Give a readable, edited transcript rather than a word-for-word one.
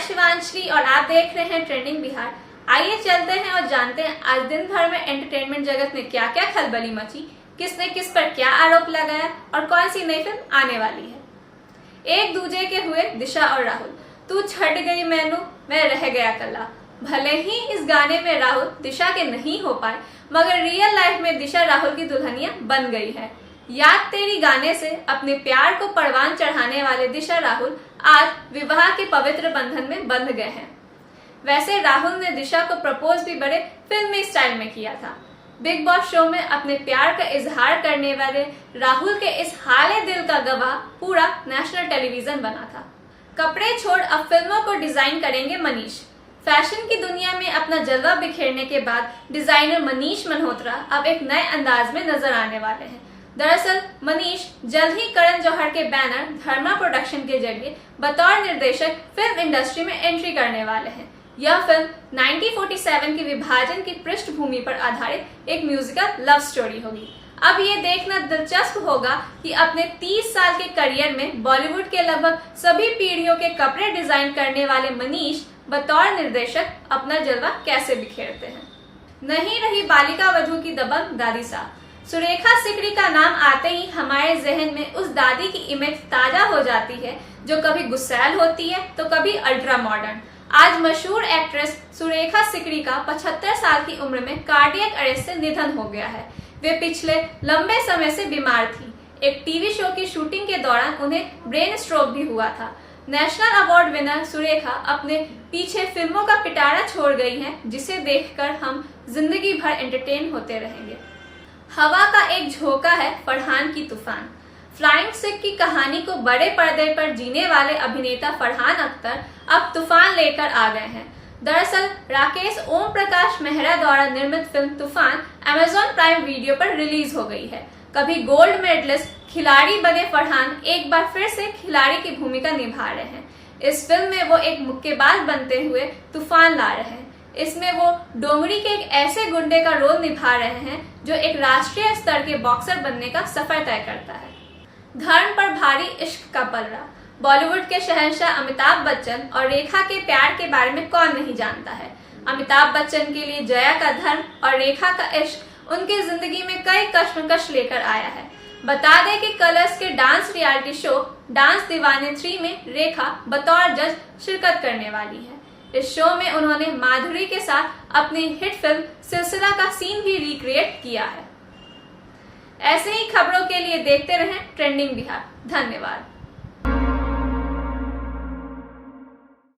शिवांशली और आप देख रहे हैं ट्रेंडिंग बिहार। आइए चलते हैं और जानते हैं आज दिन भर में एंटरटेनमेंट जगत में क्या क्या खलबली मची, किसने किस पर क्या आरोप लगाया और कौन सी नई फिल्म आने वाली है। एक दूजे के हुए दिशा और राहुल। तू छट गई मैनू, मैं रह गया कल्ला। भले ही इस गाने में राहुल दिशा के नहीं हो पाए, मगर रियल लाइफ में दिशा राहुल की दुल्हनिया बन गई है। याद तेरी गाने से अपने प्यार को परवान चढ़ाने वाले दिशा राहुल आज विवाह के पवित्र बंधन में बंध गए हैं। वैसे राहुल ने दिशा को प्रपोज भी बड़े फिल्मी स्टाइल में किया था। बिग बॉस शो में अपने प्यार का इजहार करने वाले राहुल के इस हाले दिल का गवाह पूरा नेशनल टेलीविजन बना था। कपड़े छोड़ अब फिल्मों को डिजाइन करेंगे मनीष। फैशन की दुनिया में अपना जलवा बिखेरने के बाद डिजाइनर मनीष मल्होत्रा अब एक नए अंदाज में नजर आने वाले हैं। दरअसल मनीष जल्द ही करण जौहर के बैनर धर्मा प्रोडक्शन के जरिए बतौर निर्देशक फिल्म इंडस्ट्री में एंट्री करने वाले हैं। यह फिल्म 1947 के विभाजन की पृष्ठभूमि पर आधारित एक म्यूजिकल लव स्टोरी होगी। अब ये देखना दिलचस्प होगा कि अपने 30 साल के करियर में बॉलीवुड के लगभग सभी पीढ़ियों के कपड़े डिजाइन करने वाले मनीष बतौर निर्देशक अपना जलवा कैसे बिखेरते हैं। नहीं रही बालिका वधू की दबंग दादी साहब। सुरेखा सिकड़ी का नाम आते ही हमारे जहन में उस दादी की इमेज ताजा हो जाती है, जो कभी गुस्सैल होती है तो कभी अल्ट्रा मॉडर्न। आज मशहूर एक्ट्रेस सुरेखा सिकड़ी का 75 साल की उम्र में कार्डियक अरेस्ट से निधन हो गया है। वे पिछले लंबे समय से बीमार थी। एक टीवी शो की शूटिंग के दौरान उन्हें ब्रेन स्ट्रोक भी हुआ था। नेशनल अवार्ड विनर सुरेखा अपने पीछे फिल्मों का पिटारा छोड़ गई हैं, जिसे देखकर हम जिंदगी भर एंटरटेन होते रहेंगे। हवा का एक झोंका है फरहान की तूफान। फ्लाइंग सिख की कहानी को बड़े पर्दे पर जीने वाले अभिनेता फरहान अख्तर अब तूफान लेकर आ गए हैं। दरअसल राकेश ओम प्रकाश मेहरा द्वारा निर्मित फिल्म तूफान अमेजॉन प्राइम वीडियो पर रिलीज हो गई है। कभी गोल्ड मेडलिस्ट खिलाड़ी बने फरहान एक बार फिर से खिलाड़ी की भूमिका निभा रहे हैं। इस फिल्म में वो एक मुक्केबाज बनते हुए तूफान ला रहे हैं। इसमें वो डोंगरी के एक ऐसे गुंडे का रोल निभा रहे हैं जो एक राष्ट्रीय स्तर के बॉक्सर बनने का सफर तय करता है। धर्म पर भारी इश्क का पलड़ा। बॉलीवुड के शहंशाह अमिताभ बच्चन और रेखा के प्यार के बारे में कौन नहीं जानता है। अमिताभ बच्चन के लिए जया का धर्म और रेखा का इश्क उनकी जिंदगी में कई कश्मकश लेकर आया है। बता दें कि कलर्स के डांस रियलिटी शो डांस दीवाने 3 में रेखा बतौर जज शिरकत करने वाली है। इस शो में उन्होंने माधुरी के साथ अपनी हिट फिल्म सिलसिला का सीन भी रिक्रिएट किया है। ऐसे ही खबरों के लिए देखते रहें ट्रेंडिंग बिहार। धन्यवाद।